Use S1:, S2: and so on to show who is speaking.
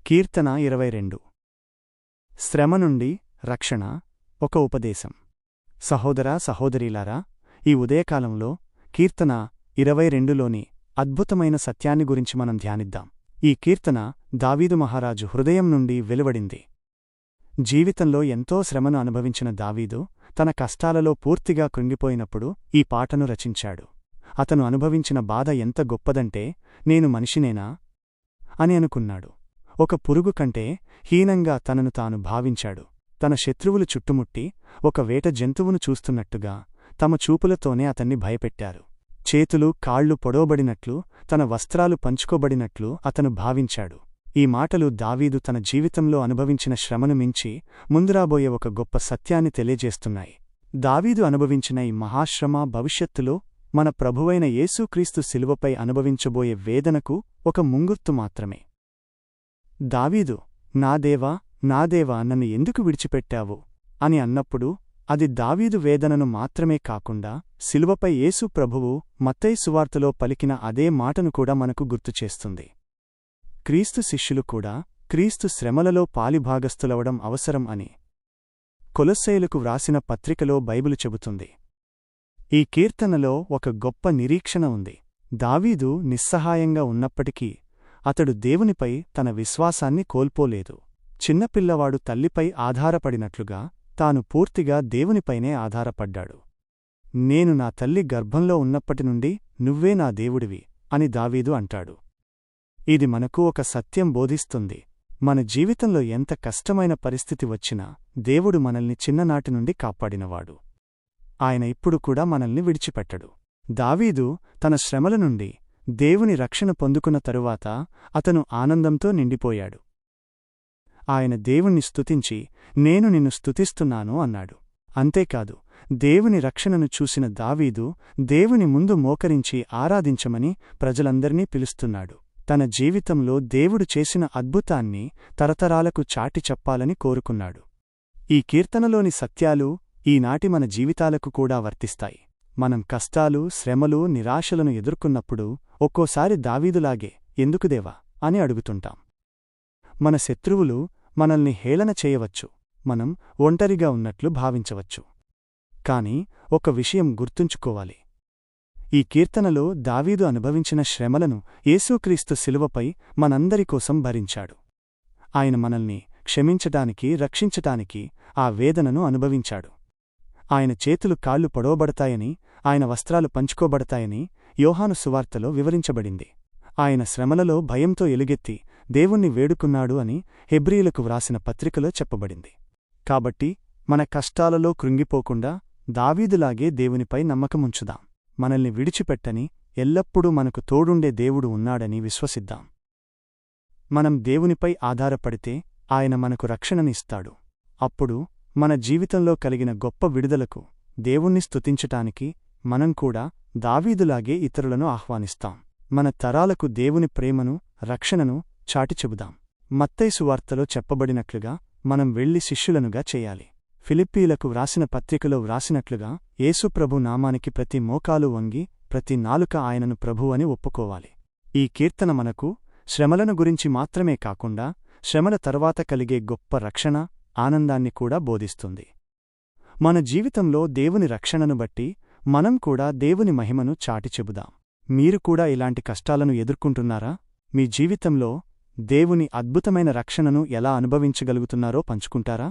S1: కీర్తన 22 శ్రమ నుండి రక్షణ ఒక ఉపదేశం. సహోదరా సహోదరీలారా, ఈ ఉదయకాలంలో కీర్తన 22లోని అద్భుతమైన సత్యాన్ని గురించి మనం ధ్యానిద్దాం. ఈ కీర్తన దావీదు మహారాజు హృదయం నుండి వెలువడింది. జీవితంలో ఎంతో శ్రమను అనుభవించిన దావీదు తన కష్టాలలో పూర్తిగా కృంగిపోయినప్పుడు ఈ పాటను రచించాడు. అతను అనుభవించిన బాధ ఎంత గొప్పదంటే, నేను మనిషినేనా అని అనుకున్నాడు. ఒక పురుగు కంటే హీనంగా తనను తాను భావించాడు. తన శత్రువులు చుట్టుముట్టి ఒక వేట జంతువును చూస్తున్నట్టుగా తమ చూపులతోనే అతన్ని భయపెట్టారు. చేతులు కాళ్ళు పొడవబడినట్లు, తన వస్త్రాలు పంచుకోబడినట్లు అతను భావించాడు. ఈ మాటలు దావీదు తన జీవితంలో అనుభవించిన శ్రమను మించి ముందురాబోయే ఒక గొప్ప సత్యాన్ని తెలియజేస్తున్నాయి. దావీదు అనుభవించిన ఈ మహాశ్రమ భవిష్యత్తులో మన ప్రభువైన యేసుక్రీస్తు శిలువపై అనుభవించబోయే వేదనకు ఒక ముంగుర్తు మాత్రమే. దావీదు, నా దేవా నా దేవా నన్ను ఎందుకు విడిచిపెట్టావు అని అన్నప్పుడు అది దావీదు వేదనను మాత్రమే కాకుండా శిలువపై యేసు ప్రభువు మత్తయి సువార్తలో పలికిన అదే మాటను కూడా మనకు గుర్తుచేస్తుంది. క్రీస్తు శిష్యులు కూడా క్రీస్తు శ్రమలలో పాలిభాగస్థులవడం అవసరం అని కొలొస్సెయులకు వ్రాసిన పత్రికలో బైబిలు చెబుతుంది. ఈ కీర్తనలో ఒక గొప్ప నిరీక్షణ ఉంది. దావీదు నిస్సహాయంగా ఉన్నప్పటికీ అతడు దేవునిపై తన విశ్వాసాన్ని కోల్పోలేదు. చిన్నపిల్లవాడు తల్లిపై ఆధారపడినట్లుగా తాను పూర్తిగా దేవునిపైనే ఆధారపడ్డాడు. నేను నా తల్లి గర్భంలో ఉన్నప్పటినుండి నువ్వే నా దేవుడివి అని దావీదు అంటాడు. ఇది మనకు ఒక సత్యం బోధిస్తుంది. మన జీవితంలో ఎంత కష్టమైన పరిస్థితి వచ్చినా దేవుడు మనల్ని చిన్ననాటి నుండి కాపాడినవాడు. ఆయన ఇప్పుడు కూడా మనల్ని విడిచిపెట్టడు. దావీదు తన శ్రమల నుండి దేవుని రక్షణ పొందుకున్న తరువాత అతను ఆనందంతో నిండిపోయాడు. ఆయన దేవుణ్ణి స్తుతించి, నేను నిన్ను స్తుతిస్తున్నాను అన్నాడు. అంతేకాదు, దేవుని రక్షణను చూసిన దావీదు దేవుని ముందు మోకరించి ఆరాధించమని ప్రజలందర్నీ పిలుస్తున్నాడు. తన జీవితంలో దేవుడు చేసిన అద్భుతాన్ని తరతరాలకు చాటి చెప్పాలని కోరుకున్నాడు. ఈ కీర్తనలోని సత్యాలు ఈనాటి మన జీవితాలకు కూడా వర్తిస్తాయి. మనం కష్టాలు, శ్రమలు, నిరాశలను ఎదుర్కొన్నప్పుడు ఒక్కోసారి దావీదులాగే ఎందుకు దేవా అని అడుగుతుంటాం. మన శత్రువులు మనల్ని హేళన చేయవచ్చు, మనం ఒంటరిగా ఉన్నట్లు భావించవచ్చు. కాని ఒక విషయం గుర్తుంచుకోవాలి. ఈ కీర్తనలో దావీదు అనుభవించిన శ్రమలను యేసుక్రీస్తు శిలువపై మనందరికోసం భరించాడు. ఆయన మనల్ని క్షమించటానికి, రక్షించటానికి ఆ వేదనను అనుభవించాడు. ఆయన చేతులు కాళ్ళు పొడవబడతాయని, ఆయన వస్త్రాలు పంచుకోబడతాయని యోహాను సువార్తలో వివరించబడింది. ఆయన శ్రమలలో భయంతో ఎలుగెత్తి దేవుణ్ణి వేడుకున్నాడు అని హెబ్రీయులకు వ్రాసిన పత్రికలో చెప్పబడింది. కాబట్టి మన కష్టాలలో కృంగిపోకుండా దావీదులాగే దేవునిపై నమ్మకముంచుదాం. మనల్ని విడిచిపెట్టని, ఎల్లప్పుడూ మనకు తోడుండే దేవుడు ఉన్నాడని విశ్వసిద్దాం. మనం దేవునిపై ఆధారపడితే ఆయన మనకు రక్షణనిస్తాడు. అప్పుడు మన జీవితంలో కలిగిన గొప్ప విడుదలకు దేవుణ్ణి స్తుతించటానికి మనం కూడా దావీదులాగే ఇతరులను ఆహ్వానిస్తాం. మన తరాలకు దేవుని ప్రేమను, రక్షణను చాటి చెబుదాం. మత్తయి సువార్తలో చెప్పబడినట్లుగా మనం వెళ్లి శిష్యులనుగా చేయాలి. ఫిలిప్పీలకు వ్రాసిన పత్రికలో వ్రాసినట్లుగా యేసుప్రభు నామానికి ప్రతి మోకాలు వంగి ప్రతి నాలుక ఆయనను ప్రభు అని ఒప్పుకోవాలి. ఈ కీర్తన మనకు శ్రమలను గురించి మాత్రమే కాకుండా శ్రమల తర్వాత కలిగే గొప్ప రక్షణ, ఆనందాన్ని కూడా బోధిస్తుంది. మన జీవితంలో దేవుని రక్షణను బట్టి మనం కూడా దేవుని మహిమను చాటి చెబుదాం. మీరు కూడా ఇలాంటి కష్టాలను ఎదుర్కొంటున్నారా? మీ జీవితంలో దేవుని అద్భుతమైన రక్షణను ఎలా అనుభవించగలుగుతున్నారో పంచుకుంటారా?